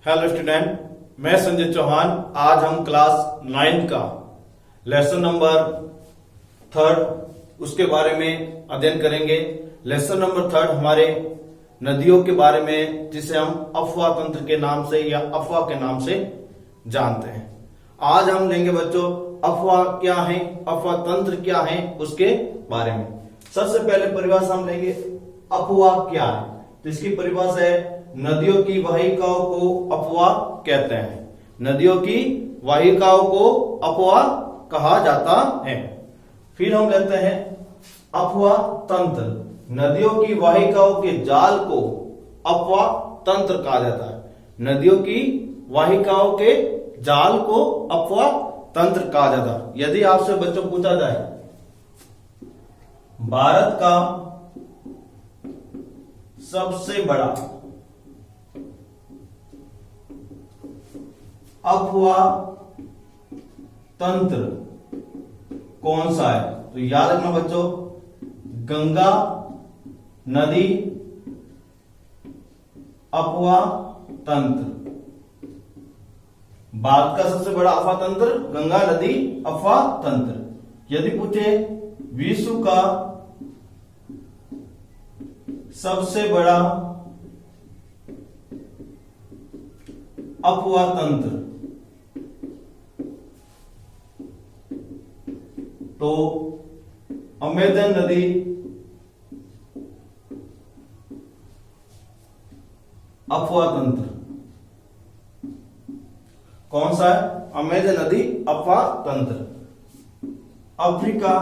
Hello student, मैं संजय चौहान। आज हम क्लास 9 का लेसन नंबर 3 उसके बारे में अध्ययन करेंगे। लेसन नंबर 3 हमारे नदियों के बारे में, जिसे हम अफवाह तंत्र के नाम से या अफवाह के नाम से जानते हैं। आज हम लेंगे बच्चों अफवाह क्या है, अफवाह तंत्र क्या है, उसके बारे में। सबसे पहले परिभाषा हम लेंगे अफवाह क्या है। तो इसकी परिभाषा है नदियों की वाहिकाओं को अफवाह कहते हैं। नदियों की वाहिकाओं को अफवाह कहा जाता है। फिर हम लेते हैं अफवाह तंत्र। नदियों की वाहिकाओं के जाल को अफवाह तंत्र कहा जाता है। नदियों की वाहिकाओं के जाल को अफवाह तंत्र कहा जाता है। यदि आपसे बच्चों पूछा जाए भारत का सबसे बड़ा अफवाह तंत्र कौन सा है, तो याद रखना बच्चों गंगा नदी अफवाह तंत्र। भारत का सबसे बड़ा अफवाह तंत्र गंगा नदी अफवाह तंत्र। यदि पूछे विश्व का सबसे बड़ा अफवाह तंत्र, तो अमेजन नदी अफवाह तंत्र कौन सा है? अमेजन नदी अफवाह तंत्र। अफ्रीका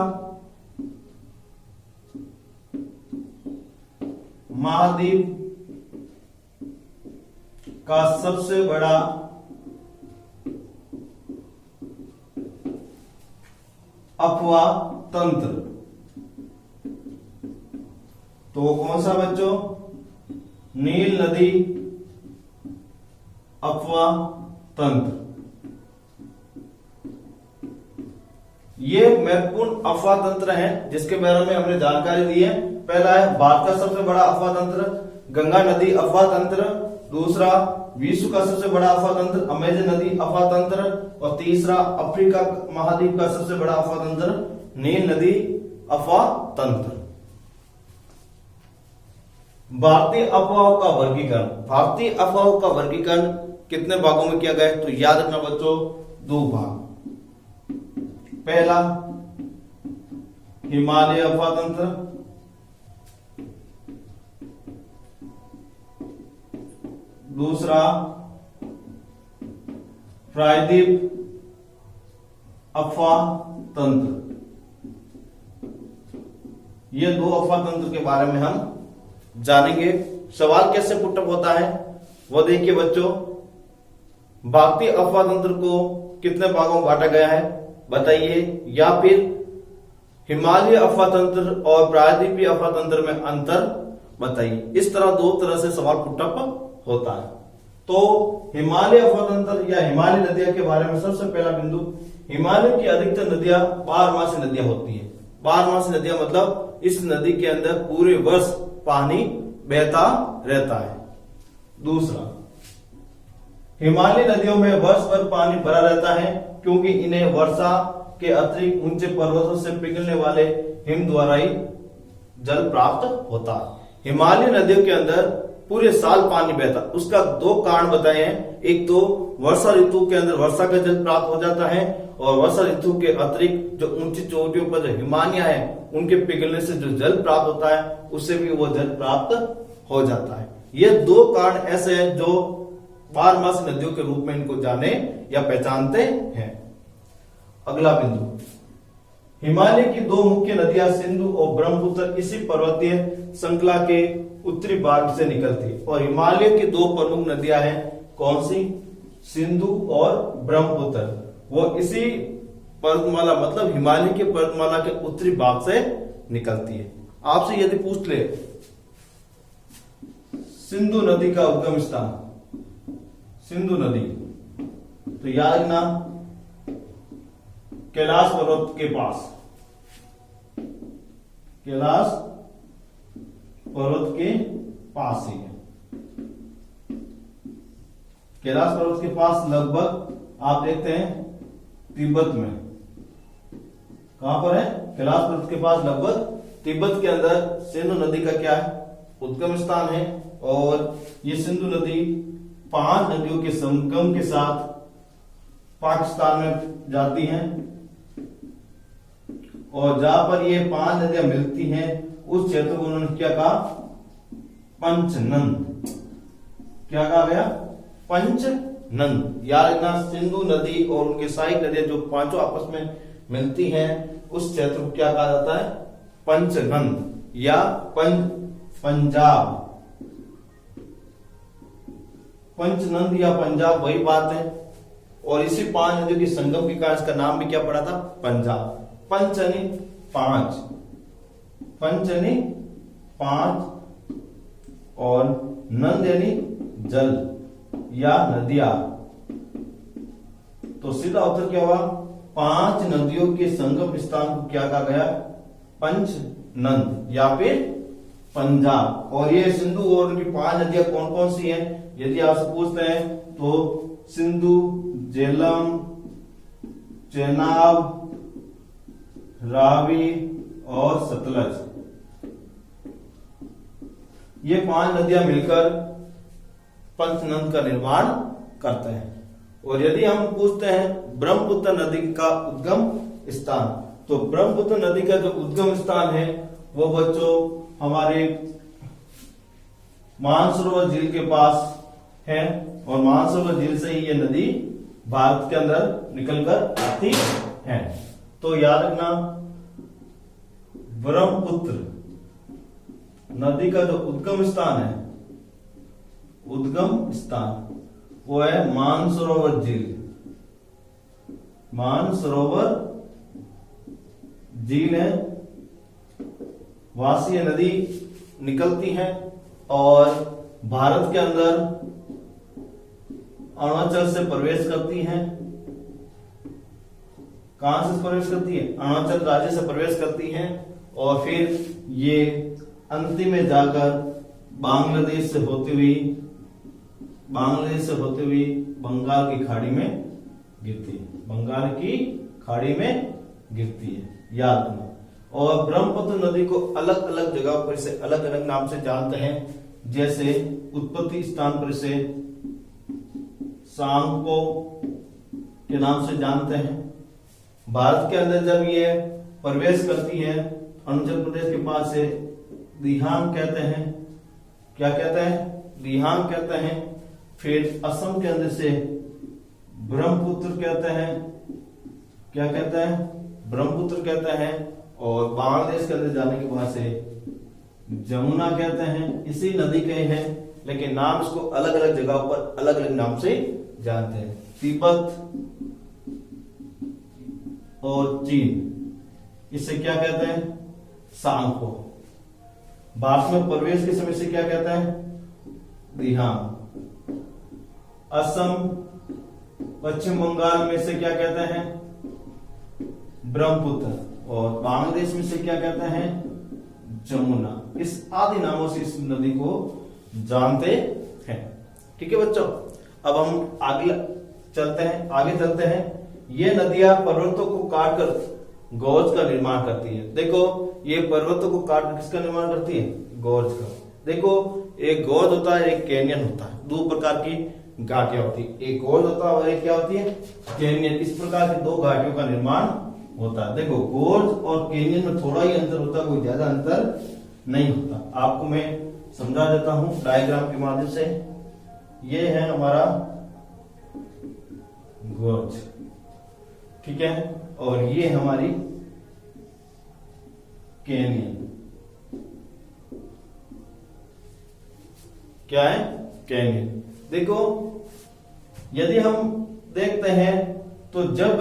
महाद्वीप का सबसे बड़ा अफवाह तंत्र, तो कौन सा बच्चों? नील नदी अफवाह तंत्र। ये महत्वपूर्ण अफवाह तंत्र हैं जिसके बारे में हमने जानकारी दी है। पहला है भारत का सबसे बड़ा अफवाह तंत्र गंगा नदी अफवाह तंत्र। दूसरा विश्व का सबसे बड़ा अफवाह तंत्र अमेजन नदी अफवाह तंत्र। और तीसरा अफ्रीका महाद्वीप का सबसे बड़ा अफवाह तंत्र नील नदी अफवाह तंत्र। भारतीय अफवाहों का वर्गीकरण। भारतीय अफवाहों का वर्गीकरण कितने भागों में किया गया है, तो याद रखना बच्चों 2 भाग। पहला हिमालय अफवाह तंत्र, दूसरा प्रायद्वीप अफवाह तंत्र। ये 2 अफवाह तंत्र के बारे में हम जानेंगे। सवाल कैसे पुटअप होता है वो देखिए बच्चों। भारतीय अफवाह तंत्र को कितने भागों में बांटा गया है बताइए, या फिर हिमालय अफवाह तंत्र और प्रायद्वीपीय अफवाह तंत्र में अंतर बताइए। इस तरह 2 तरह से सवाल पुटअप होता है। तो हिमालय अफवाह तंत्र या हिमालय नदियां के बारे में सबसे पहला बिंदु, हिमालय की अधिकतर नदियां बारहमासी नदियां होती है। बारहमासी नदियां मतलब इस नदी के अंदर पूरे वर्ष पानी बहता रहता है। दूसरा, हिमालय नदियों में वर्ष भर पानी भरा रहता है क्योंकि इन्हें वर्षा के अतिरिक्त ऊंचे पर्वतों से पिघलने वाले हिम द्वारा ही जल प्राप्त होता है। हिमालय नदियों के अंदर पूरे साल पानी बहता। उसका 2 कारण बताए हैं। एक तो वर्षा ऋतु के अंदर वर्षा का जल प्राप्त हो जाता है, और वर्षा ऋतु के अतिरिक्त जो ऊंची चोटियों पर जो हिमालय है उनके पिघलने से जो जल प्राप्त होता है उससे भी वो जल प्राप्त हो जाता है। ये 2 कारण ऐसे हैं जो बारहमासी नदियों के रूप में इनको जाने या पहचानते हैं। अगला बिंदु, हिमालय की 2 मुख्य नदियां सिंधु और ब्रह्मपुत्र इसी पर्वतीय श्रृंखला के उत्तरी भाग से निकलती है। और हिमालय की 2 प्रमुख नदियां हैं कौन सी? सिंधु और ब्रह्मपुत्र। वो इसी पर्वतमाला मतलब हिमालय के पर्वतमाला के उत्तरी भाग से निकलती है। आपसे यदि पूछ ले सिंधु नदी का उद्गम स्थान, सिंधु नदी, तो याद रखना कैलाश पर्वत के पास, कैलाश पर्वत के पास ही है। कैलाश पर्वत के पास लगभग आप देखते हैं तिब्बत में, कहां पर है? कैलाश पर्वत के पास लगभग तिब्बत के अंदर सिंधु नदी का क्या है? उद्गम स्थान है। और ये सिंधु नदी 5 नदियों के संगम के साथ पाकिस्तान में जाती हैं, और जहां पर ये 5 नदियां मिलती हैं उस क्षेत्र को उन्होंने क्या कहा? पंचनंद। क्या कहा गया? पंचनंद। याद रखना, सिंधु नदी और उनके सहायक नदियां जो 5 आपस में मिलती हैं उस क्षेत्र को क्या कहा जाता है? पंचनंद या पंजाब। पंचनंद या पंजाब वही बात है। और इसी 5 नदियों की संगम के कारण इसका नाम भी क्या पड़ा था? पंजाब। पंच यानी 5, पंच यानी 5 और नंद यानी जल या नदियां। तो सीधा उत्तर क्या हुआ? 5 नदियों के संगम स्थान को क्या कहा गया? पंचनंद या फिर पंजाब। और ये सिंधु और उनकी 5 नदियां कौन कौन सी हैं? यदि आपसे पूछते हैं तो सिंधु, झेलम, चेनाब, रावी और सतलज, ये 5 नदियां मिलकर पंचनंद का निर्माण करते हैं। और यदि हम पूछते हैं ब्रह्मपुत्र नदी का उद्गम स्थान, तो ब्रह्मपुत्र नदी का जो उद्गम स्थान है वो बच्चों हमारे मानसरोवर झील के पास है। और मानसरोवर झील से ही ये नदी भारत के अंदर निकलकर आती है। तो याद रखना, ब्रह्मपुत्र नदी का जो उद्गम स्थान है, उद्गम स्थान वो है मानसरोवर झील। मानसरोवर झील है, वहां से ये नदी निकलती है और भारत के अंदर अरुणाचल से प्रवेश करती है। कहां से प्रवेश करती है? अरुणाचल राज्य से प्रवेश करती है और फिर ये अंतिम में जाकर बांग्लादेश से होती हुई बंगाल की खाड़ी में गिरती है। बंगाल की खाड़ी में गिरती है, याद रखना। और ब्रह्मपुत्र नदी को अलग अलग जगह पर इसे अलग अलग नाम से जानते हैं। जैसे उत्पत्ति स्थान पर इसे सांगपो के नाम से जानते हैं। भारत के अंदर जब ये प्रवेश करती है अरुणाचल प्रदेश के पास से दिहांग कहते हैं। क्या कहते हैं? दिहांग कहते हैं। फिर असम के अंदर से ब्रह्मपुत्र कहते हैं। क्या कहते हैं? ब्रह्मपुत्र कहते हैं। और बांग्लादेश के अंदर जाने के बाद से जमुना कहते हैं। इसी नदी के हैं, लेकिन नाम इसको अलग अलग जगहों पर अलग अलग नाम से जानते हैं। तिब्बत और चीन, इसे क्या कहते हैं? सांगपो। भारत में प्रवेश के समय से क्या कहते हैं? दिहांग। असम, पश्चिम बंगाल में से क्या कहते हैं? ब्रह्मपुत्र। और बांग्लादेश में से क्या कहते हैं? जमुना। इस आदि नामों से इस नदी को जानते हैं। ठीक है बच्चों, अब हम आगे चलते हैं। ये नदियां पर्वतों को काटकर गोर्ज का निर्माण करती है। देखो, ये पर्वतों को काटकर किसका निर्माण करती है? गोर्ज का। देखो, एक गोर्ज होता है, एक कैनियन होता है। 2 प्रकार की घाटियां होती है, एक गोर्ज होता है और एक क्या होती है? कैनियन। इस प्रकार की 2 घाटियों का निर्माण होता है। देखो, गोर्ज और कैनियन में थोड़ा ही अंतर होता है, कोई ज्यादा अंतर नहीं होता। आपको मैं समझा देता हूं डायग्राम के माध्यम से। ये है हमारा गोर्ज, ठीक है, और ये हमारी कैनियन। क्या है? कैनियन। देखो, यदि हम देखते हैं तो जब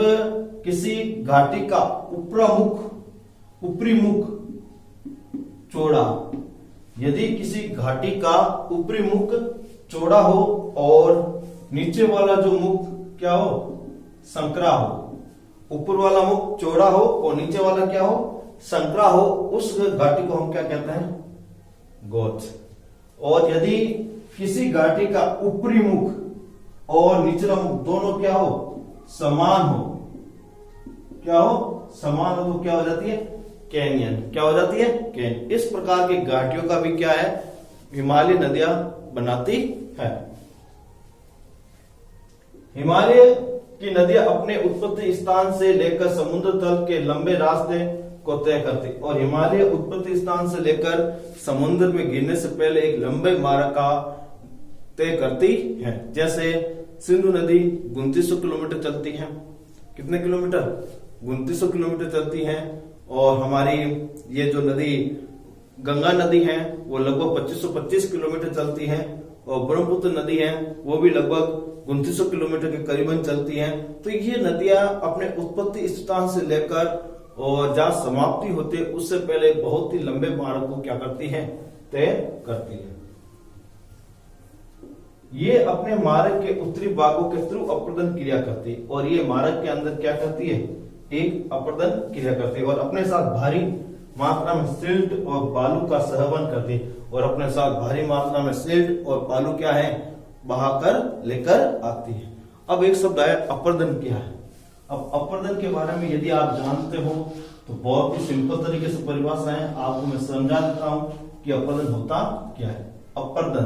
किसी घाटी का ऊपरी मुख चौड़ा, यदि किसी घाटी का ऊपरी मुख चौड़ा हो और नीचे वाला जो मुख क्या हो? संकरा हो। ऊपर वाला मुख चौड़ा हो और नीचे वाला क्या हो? संकरा हो। उस घाटी को हम क्या कहते हैं? गोर्ज। और यदि किसी घाटी का ऊपरी मुख और निचला मुख दोनों क्या हो, समान हो, क्या हो, समान हो, तो क्या हो जाती है, कैनियन। क्या हो जाती है, कैनियन। इस प्रकार की घाटियों का भी क्या है, हिमालय नदियां बनाती है। हिमालय की नदियां अपने उत्पत्ति स्थान से लेकर समुद्र तल के लंबे रास्ते को तय करती, और हिमालय उत्पत्ति स्थान से लेकर समुद्र में गिरने से पहले एक लंबे मार्ग का तय करती है। जैसे सिंधु नदी 2900 किलोमीटर चलती है, कितने किलोमीटर, 2900 किलोमीटर चलती है। और हमारी ये जो नदी गंगा नदी है वो लगभग 2525 किलोमीटर चलती है, और ब्रह्मपुत्र नदी है वो भी लगभग 2900 किलोमीटर के करीबन चलती है। तो ये नदियां अपने उत्पत्ति स्थान से लेकर और जहां समाप्ति होती है उससे पहले बहुत ही लंबे मार्ग को क्या करती है, तय करती है। ये अपने मार्ग के उत्तरी भागों के थ्रू अपर्दन क्रिया करती है, और ये मार्ग के अंदर क्या करती है, एक अपर्दन क्रिया करती है, और अपने साथ भारी मात्रा में सिल्ट और बालू का सहवन करती है, और अपने साथ भारी मात्रा में सिल्ट और बालू क्या है, बहाकर लेकर आती है। अब एक शब्द आया अपर्दन क्या है। अब अपर्दन के बारे में यदि आप जानते हो तो बहुत ही सिंपल तरीके से परिभाषा है, आपको मैं समझा देता हूं कि अपर्दन होता क्या है। अपर्दन,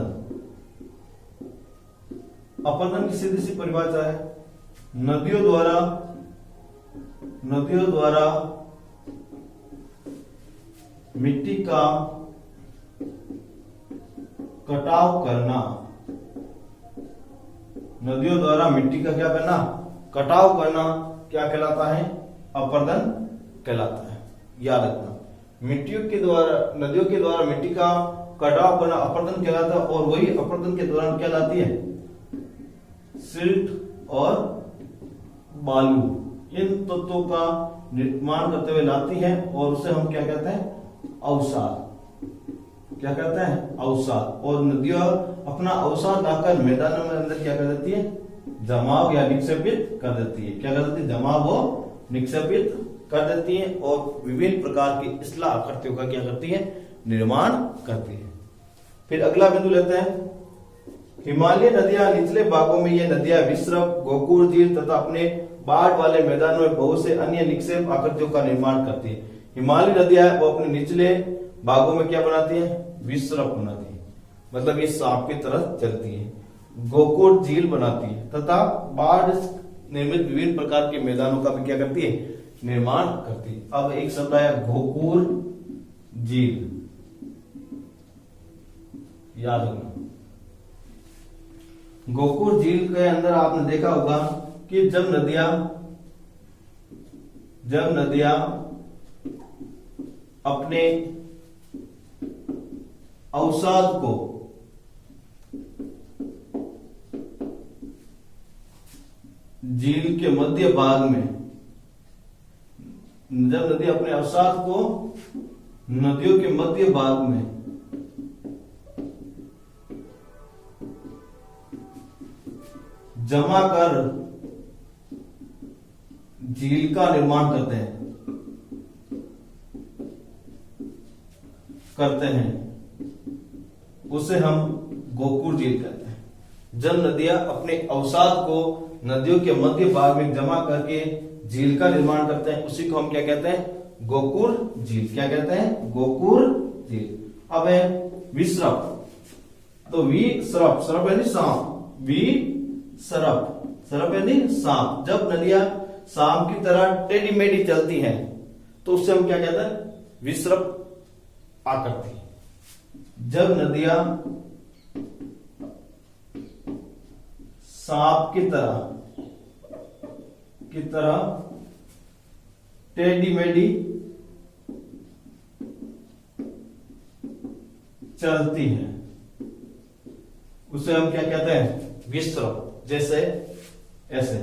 अपर्दन की सीधी सी परिभाषा है, नदियों द्वारा मिट्टी का कटाव करना, नदियों द्वारा मिट्टी का क्या करना, कटाव करना क्या कहलाता है, अपर्दन कहलाता है। याद रखना, नदियों के द्वारा मिट्टी का कटाव करना अपर्दन कहलाता है, और वही अपर्दन के दौरान क्या लाती है, सिल्ट और बालू, इन तत्वों का निर्माण करते हुए लाती है, और उसे हम क्या कहते हैं, अवसाद। क्या कहते हैं, अवसाद। और नदियां अपना अवसाद लाकर मैदानों में अंदर क्या कर देती है, जमाव या निक्षेपित कर देती है। क्या कर देती है, जमाव व निक्षेपित कर देती है, और विभिन्न प्रकार की इसला आकृतियों का क्या करती है, निर्माण करती है। फिर अगला बिंदु लेते हैं, हिमालय नदियां निचले भागों में ये नदियां विश्रव, गोकुर झील तथा अपने बाढ़ वाले मैदानों में बहुत से अन्य निक्षेप आकृतियों का निर्माण करती है। हिमालय नदियां वो अपने निचले भागों में क्या बनाती है, विश्रव बनाती है, मतलब ये सांप की तरह चलती है। गोकुर झील बनाती है तथा बाढ़ निर्मित विभिन्न प्रकार के मैदानों का भी क्या करती है, निर्माण करती है। अब एक शब्द आया गोकुर झील, याद रखना। गोकुर झील के अंदर आपने देखा होगा कि जब नदियां अपने अवसाद को झील के मध्य भाग में, जब नदी अपने अवसाद को नदियों के मध्य भाग में जमा कर झील का निर्माण करते हैं उसे हम गोकुर झील कहते हैं। जब नदियां अपने अवसाद को नदियों के मध्य भाग में जमा करके झील का निर्माण करते हैं उसी को हम क्या कहते हैं, गोकुर झील। क्या कहते हैं, गोकुर झील। अब है विश्रव, तो विश्रव, सरप यानी सांप, सरप यानी सांप। जब नदियां सांप की तरह टेढ़ी मेढ़ी चलती हैं तो उससे हम क्या कहते हैं, विश्रव आकृति। जब नदियां सांप की तरह टेढ़ी मेढ़ी चलती हैं उसे हम क्या कहते हैं, विश्रव। जैसे ऐसे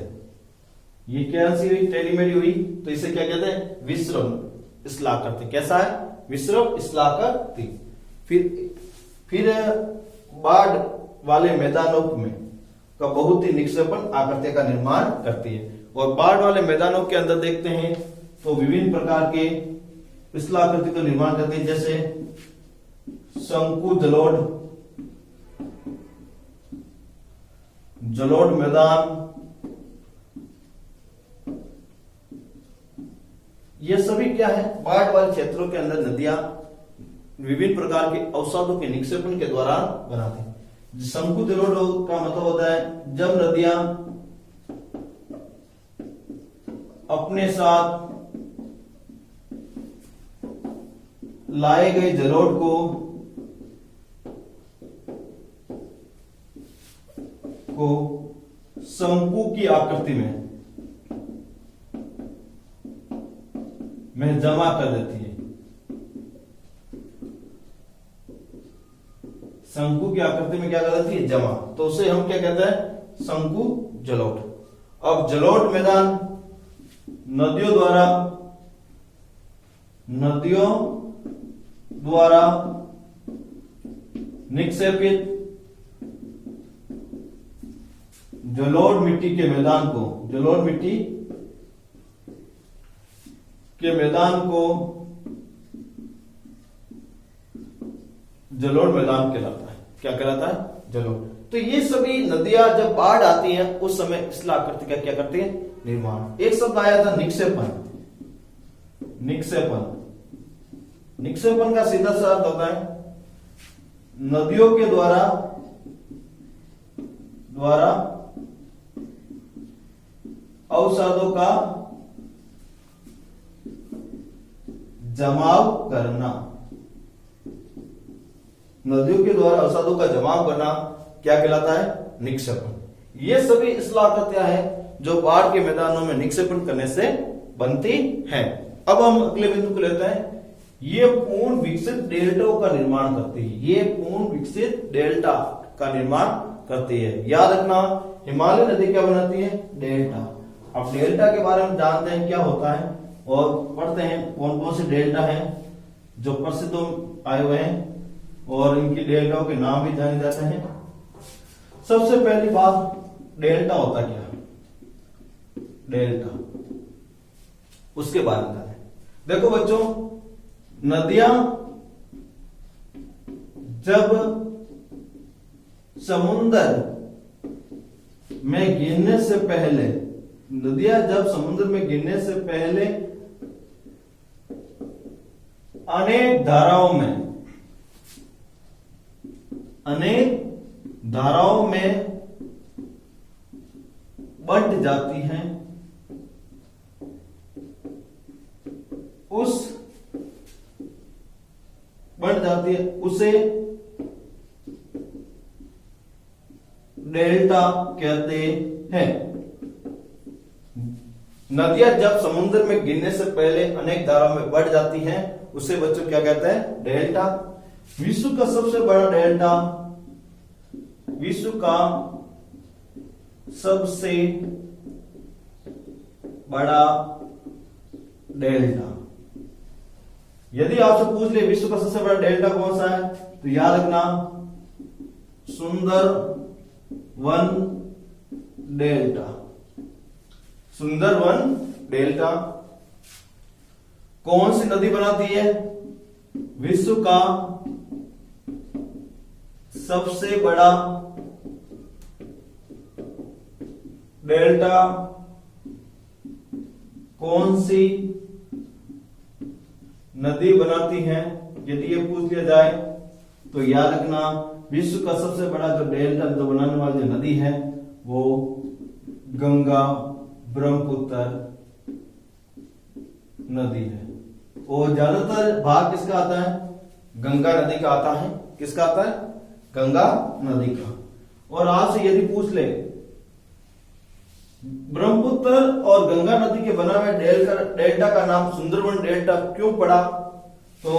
ये क्या सी हुई, टेढ़ी मेढ़ी हुई, तो इसे क्या कहते हैं, विश्रव इस्लाकृति। कैसा है, विश्रव इस्लाकृति। फिर बाढ़ वाले मैदानों में का बहुत ही निक्षेपण आकृति का निर्माण करती है। और बाढ़ वाले मैदानों के अंदर देखते हैं तो विभिन्न प्रकार के इस्लाकृति का निर्माण करती है, जैसे शंकु जलोढ़, जलोढ़ मैदान, ये सभी क्या है, बाढ़ वाले क्षेत्रों के अंदर नदियां विभिन्न प्रकार के अवसादों के निक्षेपण के द्वारा बनाते हैं। शंकु जलोढ़ का मतलब होता है जब नदियां अपने साथ लाए गए जलोढ़ को शंकु की आकृति में जमा कर देती है। शंकु की आकृति में क्या कर देती है, जमा, तो उसे हम क्या कहते हैं, शंकु जलोढ़। अब जलोढ़ मैदान नदियों द्वारा निक्षेपित जलोढ़ मिट्टी के मैदान को, जलोढ़ मिट्टी के मैदान को जलोढ़ मैदान कहलाता है। क्या कहलाता है, जलोढ़। तो ये सभी नदियां जब बाढ़ आती हैं उस समय इस आकृति का क्या करती है, निर्माण। एक शब्द आया था निक्षेपण। निक्षेपण, निक्षेपण का सीधा सा अर्थ होता है नदियों के द्वारा अवसादों का जमाव करना। नदियों के द्वारा अवसादों का जमाव करना क्या कहलाता है, निक्षेपण। ये सभी इस्लाकतियां हैं जो बाढ़ के मैदानों में निक्षेपण करने से बनती हैं। अब हम अगले बिंदु को लेते हैं। ये पूर्ण विकसित डेल्टाओं का निर्माण करती है। ये पूर्ण विकसित डेल्टा का निर्माण करती है। याद रखना, हिमालय नदी क्या बनाती है, डेल्टा। अब डेल्टा के बारे में जानते हैं क्या होता है और पढ़ते हैं कौन कौन से डेल्टा हैं जो प्रसिद्ध आए हुए हैं और इनकी डेल्टाओं के नाम भी जाने जाते हैं। सबसे पहली बात, डेल्टा होता क्या, डेल्टा, उसके बारे में जाने। देखो बच्चों, नदियां जब समुद्र में गिरने से पहले, नदियां जब समुद्र में गिरने से पहले अनेक धाराओं में बंट जाती हैं, उसे डेल्टा कहते हैं। नदियां जब समुद्र में गिरने से पहले अनेक धाराओं में बढ़ जाती हैं, उसे बच्चों क्या कहते हैं, डेल्टा। विश्व का सबसे बड़ा डेल्टा, विश्व का सबसे बड़ा डेल्टा। यदि आपसे पूछ ले विश्व का सबसे बड़ा डेल्टा कौन सा है, तो याद रखना सुंदरवन डेल्टा। सुंदरवन डेल्टा कौन सी नदी बनाती है, विश्व का सबसे बड़ा डेल्टा कौन सी नदी बनाती है। यदि ये पूछ लिया जाए तो याद रखना विश्व का सबसे बड़ा जो डेल्टा जो बनाने वाली जो नदी है वो गंगा ब्रह्मपुत्र नदी है। और ज्यादातर भाग किसका आता है, गंगा नदी का आता है। किसका आता है, गंगा नदी का। और आपसे यदि पूछ ले ब्रह्मपुत्र और गंगा नदी के बना हुए डेल्टा का नाम सुंदरवन डेल्टा क्यों पड़ा, तो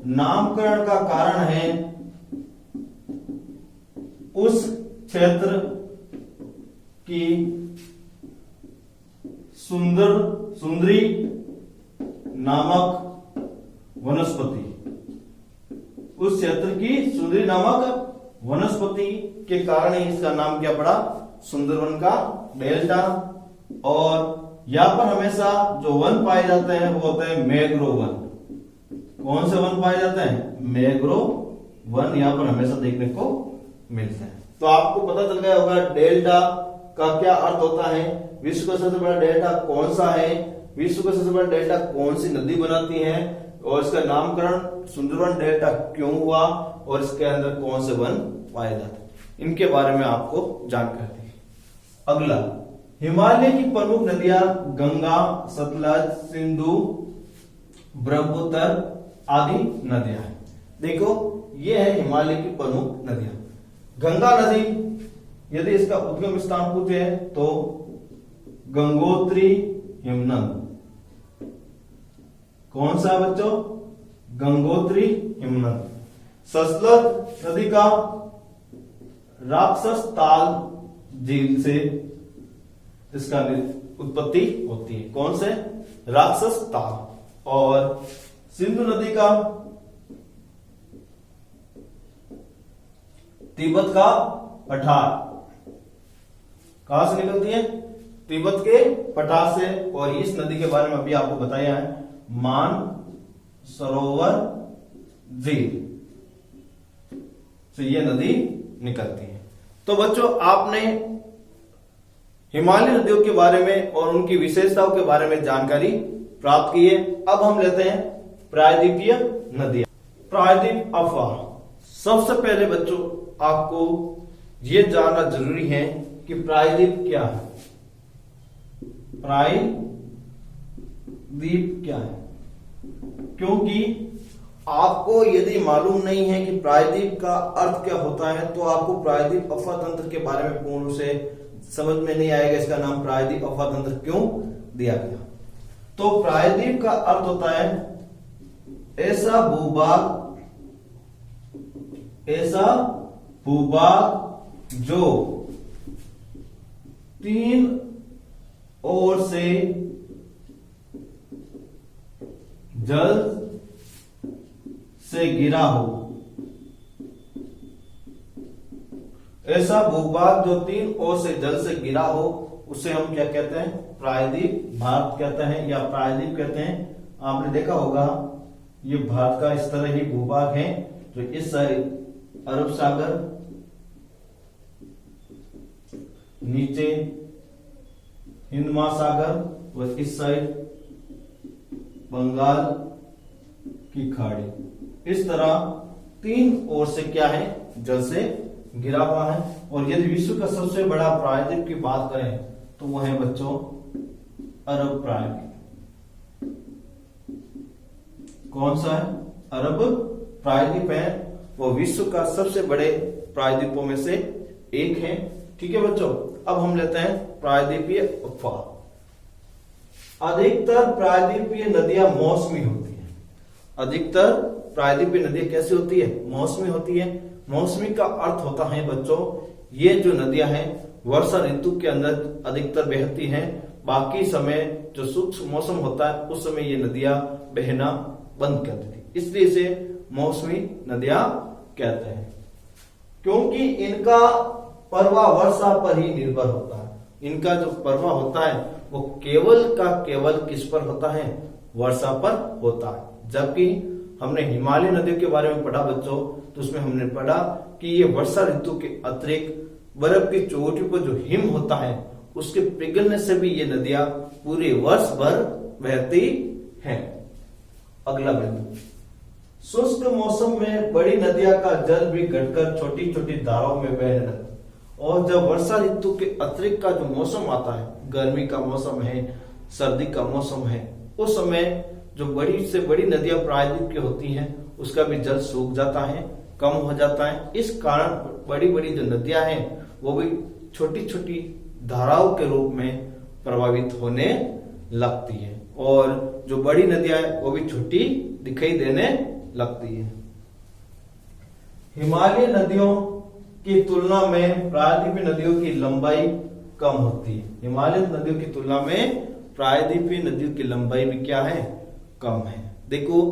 नामकरण का कारण है उस क्षेत्र की सुंदरी नामक वनस्पति, उस क्षेत्र की सुंदरी नामक वनस्पति के कारण ही इसका नाम क्या पड़ा, सुंदरवन का डेल्टा। और यहां पर हमेशा जो वन पाए जाते हैं वो होते हैं मैंग्रोव वन। कौन से वन पाए जाते हैं, मैंग्रोव वन यहां पर हमेशा देखने को मिलते हैं। तो आपको पता चल गया होगा डेल्टा का क्या अर्थ होता है, विश्व का सबसे बड़ा डेल्टा कौन सा है, विश्व का सबसे बड़ा डेल्टा कौन सी नदी बनाती है, और इसका नामकरण सुंदरवन डेल्टा क्यों हुआ, और इसके अंदर कौन से वन पाए जाते हैं, इनके बारे में आपको जानकारी दी। अगला, हिमालय की प्रमुख नदियां गंगा, सतलज, सिंधु, ब्रह्मपुत्र आदि नदियां हैं। देखो ये है हिमालय की प्रमुख नदियां। गंगा नदी यदि इसका उद्गम स्थान पूछे तो गंगोत्री हिमनद। कौन सा बच्चों? गंगोत्री हिमनद। सतलज नदी का राक्षस ताल झील से इसका उत्पत्ति होती है। कौन से? राक्षस ताल। और सिंधु नदी का तिब्बत का पठार। कहां से निकलती है? तिब्बत के पठार से। और इस नदी के बारे में अभी आपको बताया है, मान सरोवर झील से ये नदी निकलती है। तो बच्चों आपने हिमालय नदियों के बारे में और उनकी विशेषताओं के बारे में जानकारी प्राप्त की है। अब हम लेते हैं प्रायद्वीपीय नदियां। प्रायद्वीप अफवाह। सबसे पहले बच्चों आपको यह जानना जरूरी है कि प्रायद्वीप क्या है। प्रायद्वीप क्या है? क्योंकि आपको यदि मालूम नहीं है कि प्रायद्वीप का अर्थ क्या होता है तो आपको प्रायद्वीप अफवाह तंत्र के बारे में पूर्ण रूप से समझ में नहीं आएगा। इसका नाम प्रायद्वीप अफवाह तंत्र क्यों दिया गया। तो प्रायद्वीप का अर्थ होता है ऐसा भूभाग जो तीन ओर से जल से घिरा हो। ऐसा भूभाग जो तीन ओर से जल से घिरा हो उसे हम क्या कहते हैं? प्रायद्वीप भारत कहते हैं या प्रायद्वीप कहते हैं। आपने देखा होगा ये भारत का इस तरह ही भूभाग है जो इस साइड अरब सागर, नीचे हिंद महासागर और इस साइड बंगाल की खाड़ी। इस तरह तीन ओर से क्या है? जल से घिरा हुआ है। और यदि विश्व का सबसे बड़ा प्रायद्वीप की बात करें तो वो है बच्चों अरब प्रायद्वीप। कौन सा है? अरब प्रायद्वीप है। वो विश्व का सबसे बड़े प्रायद्वीपों में से एक है। ठीक है बच्चों, अब हम लेते हैं प्रायद्वीपीय अफवाह। अधिकतर प्रायद्वीपीय नदियां मौसमी होती हैं। अधिकतर प्रायद्वीपीय नदियां कैसी होती है? मौसमी होती है। मौसमी का अर्थ होता है बच्चों ये जो नदियां हैं वर्षा ऋतु के अंदर अधिकतर बहती हैं। बाकी समय जो शुष्क मौसम होता है उस समय ये नदियां बहना बंद कर देती, इसलिए इसे मौसमी नदियां कहते हैं। क्योंकि इनका प्रवाह वर्षा पर ही निर्भर होता है। इनका जो प्रवाह होता है वो केवल का केवल किस पर होता है? वर्षा पर होता है। जबकि हमने हिमालय नदियों के बारे में पढ़ा बच्चों, तो उसमें हमने पढ़ा कि ये वर्षा ऋतु के अतिरिक्त बर्फ की चोटी पर जो हिम होता है उसके पिघलने से भी ये नदियां पूरे वर्ष भर बहती हैं। अगला बिंदु, शुष्क मौसम में बड़ी नदियां का जल भी घटकर छोटी छोटी धाराओं में बहने लगता है। और जब वर्षा ऋतु के अतिरिक्त का जो मौसम आता है, गर्मी का मौसम है, सर्दी का मौसम है, उस समय जो बड़ी से बड़ी नदियां प्रायद्वीप की होती हैं उसका भी जल सूख जाता है, कम हो जाता है। इस कारण बड़ी बड़ी जो नदियां हैं वो भी छोटी छोटी धाराओं के रूप में प्रभावित होने लगती है और जो बड़ी नदियां हैं वो भी छोटी दिखाई देने लगती है। हिमालय नदियों की तुलना में प्रायद्वीपीय नदियों की लंबाई कम होती है। हिमालय नदियों की तुलना में प्रायद्वीपीय नदियों की लंबाई भी क्या है? कम है। देखो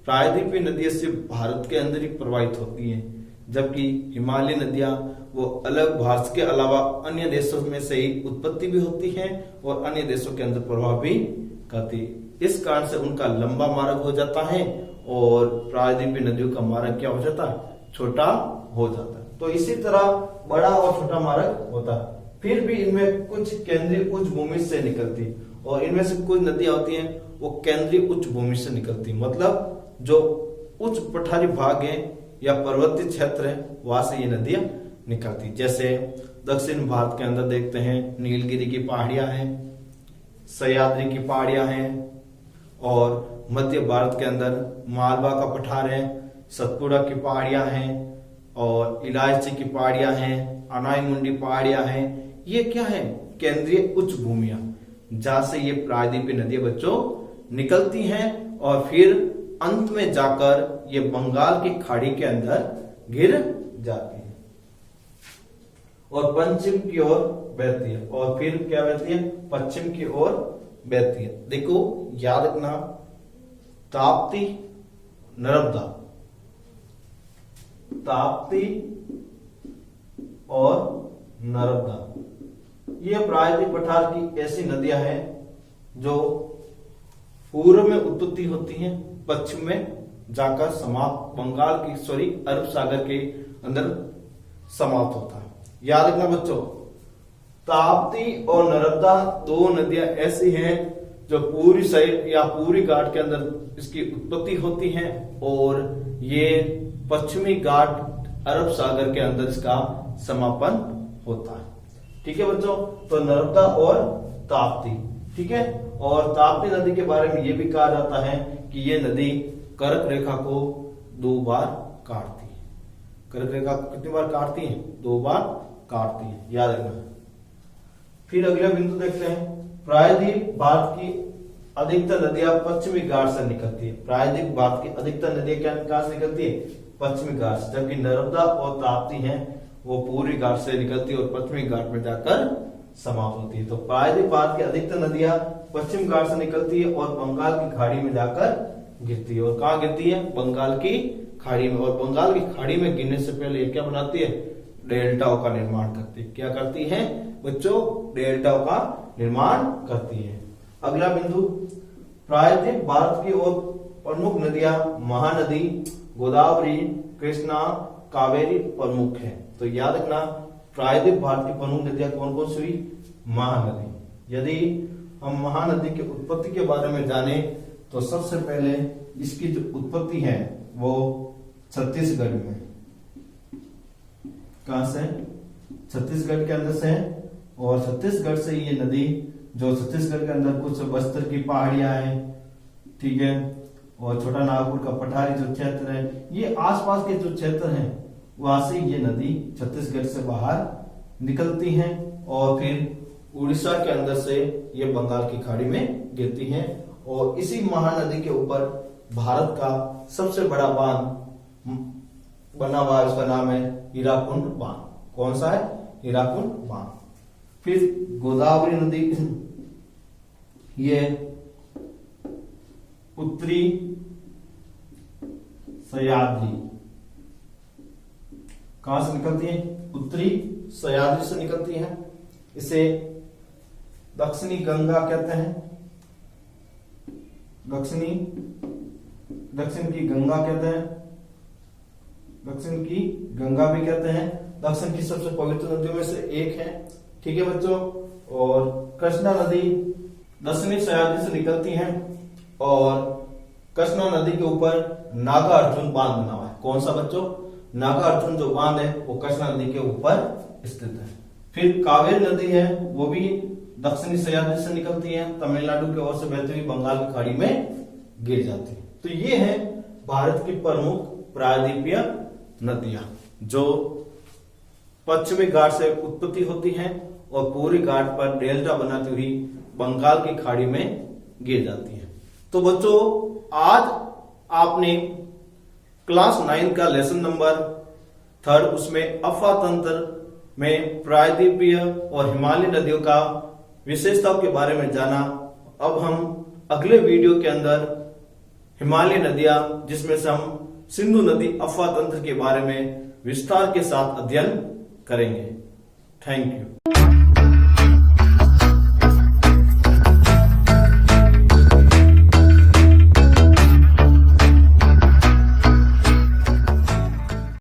प्रायद्वीपीय नदियां सिर्फ भारत के अंदर ही प्रवाहित होती हैं, जबकि हिमालय नदियां वो अलग भारत के अलावा अन्य देशों में से ही उत्पत्ति भी होती हैं और अन्य देशों के अंदर प्रभाव भी करती है। इस कारण से उनका लंबा मार्ग हो जाता है और प्रायद्वीपीय नदियों का मार्ग क्या हो जाता है? छोटा हो जाता है। तो इसी तरह बड़ा और छोटा मार्ग होता है। फिर भी इनमें कुछ केंद्रीय उच्च भूमि से निकलती, और इनमें से कुछ नदियां होती हैं वो केंद्रीय उच्च भूमि से निकलती, मतलब जो उच्च पठारी भाग है या पर्वतीय क्षेत्र है वहां से ये नदियां निकलती। जैसे दक्षिण भारत के अंदर देखते हैं नीलगिरी की पहाड़ियां हैं, सह्याद्री की पहाड़ियां हैं, और मध्य भारत के अंदर मालवा का पठार है, सतपुड़ा की पहाड़ियां हैं, और इलायची की पहाड़ियां हैं, अनाई मुंडी पहाड़ियां हैं। ये क्या है? केंद्रीय उच्च भूमियां, जहां से ये प्रायद्वीपीय नदियां बच्चों निकलती हैं और फिर अंत में जाकर ये बंगाल की खाड़ी के अंदर गिर जाती है और पश्चिम की ओर बहती है, और फिर क्या बहती है? पश्चिम की ओर बहती है। देखो याद रखना, ताप्ती नर्मदा, ताप्ती और नर्मदा ये प्रायद्वीप पठार की ऐसी नदियां हैं जो पूर्व में उत्पत्ति होती हैं, पश्चिम में जाकर समाप्त बंगाल की अरब सागर के अंदर समाप्त होता है। याद रखना बच्चों, ताप्ती और नर्मदा दो नदियां ऐसी हैं जो पूरी साइड या पूरी घाट के अंदर इसकी उत्पत्ति होती है, और ये पश्चिमी घाट अरब सागर के अंदर इसका समापन होता है। ठीक है बच्चों, तो नर्मदा और ताप्ती, ठीक है। और ताप्ती नदी के बारे में यह भी कहा जाता है कि ये नदी कर्क रेखा को 2 बार काटती है। कर्क रेखा को कितनी बार काटती है? 2 बार काटती है, याद रखना। फिर अगला बिंदु देखते हैं, प्रायद्वीप भारत की अधिकतर नदियां पश्चिमी घाट से निकलती है। प्रायद्वीप भारत की अधिकतर नदियां कहां से निकलती है? पश्चिमी घाट से, जबकि नर्मदा और ताप्ती हैं वो पूर्वी घाट से निकलती है और पश्चिमी घाट में जाकर समाप्त होती है। तो प्रायद्वीप भारत की अधिकतर नदियां पश्चिम घाट से निकलती है और बंगाल की खाड़ी में जाकर गिरती है। और कहां गिरती है? बंगाल की खाड़ी में। और बंगाल की खाड़ी में गिरने से पहले ये क्या बनाती है? डेल्टाओं का निर्माण करती है। क्या करती है बच्चों? डेल्टाओं का निर्माण करती है। अगला बिंदु, प्रायद्वीप भारत की ओर प्रमुख नदियां महानदी, गोदावरी, कृष्णा, कावेरी प्रमुख है। तो याद रखना, प्रायद्वीप भारत की प्रमुख नदियां कौन कौन सी हुई? महानदी। यदि हम महानदी की उत्पत्ति के बारे में जाने तो सबसे पहले इसकी जो उत्पत्ति है वो छत्तीसगढ़ में। कहां से? छत्तीसगढ़ के अंदर से है, और छत्तीसगढ़ से ये नदी जो छत्तीसगढ़ के अंदर कुछ बस्तर की पहाड़ियां हैं, ठीक है, और छोटा नागपुर का पठारी जो क्षेत्र है, ये आसपास के जो क्षेत्र हैं वहां से ये नदी छत्तीसगढ़ से बाहर निकलती हैं और फिर उड़ीसा के अंदर से ये बंगाल की खाड़ी में गिरती हैं। और इसी महानदी के ऊपर भारत का सबसे बड़ा बांध बना हुआ है, उसका नाम है हीराकुंड बांध। कौन सा है? हीराकुंड बांध। फिर गोदावरी नदी, ये उत्तरी सह्याद्री कहां से निकलती है? उत्तरी सह्याद्री से निकलती है। इसे दक्षिणी गंगा कहते हैं, दक्षिण की गंगा कहते हैं, दक्षिण की गंगा भी कहते हैं। दक्षिण की सबसे पवित्र नदियों में से एक है, ठीक है बच्चों। और कृष्णा नदी दक्षिणी सह्याद्री से निकलती है, और कृष्णा नदी के ऊपर नागार्जुन बांध बना हुआ है। कौन सा बच्चों? नागार्जुन जो बांध है वो कृष्णा नदी के ऊपर स्थित है। फिर कावेरी नदी है, वो भी दक्षिणी सह्याद्री से निकलती है, तमिलनाडु की ओर से बहती हुई बंगाल की खाड़ी में गिर जाती है। तो ये है भारत की प्रमुख प्रायद्वीपीय नदियां जो पश्चिमी घाट से उत्पत्ति होती हैं और पूरी घाट पर डेल्टा बनाती हुई बंगाल की खाड़ी में गिर जाती है। तो बच्चों, आज आपने क्लास 9 का लेसन नंबर 3 उसमें अफा तंत्र में प्रायद्वीपीय और हिमालय नदियों का विशेषताओं के बारे में जाना। अब हम अगले वीडियो के अंदर हिमालय नदियां, जिसमें से हम सिंधु नदी अफा तंत्र के बारे में विस्तार के साथ अध्ययन करेंगे। Thank you.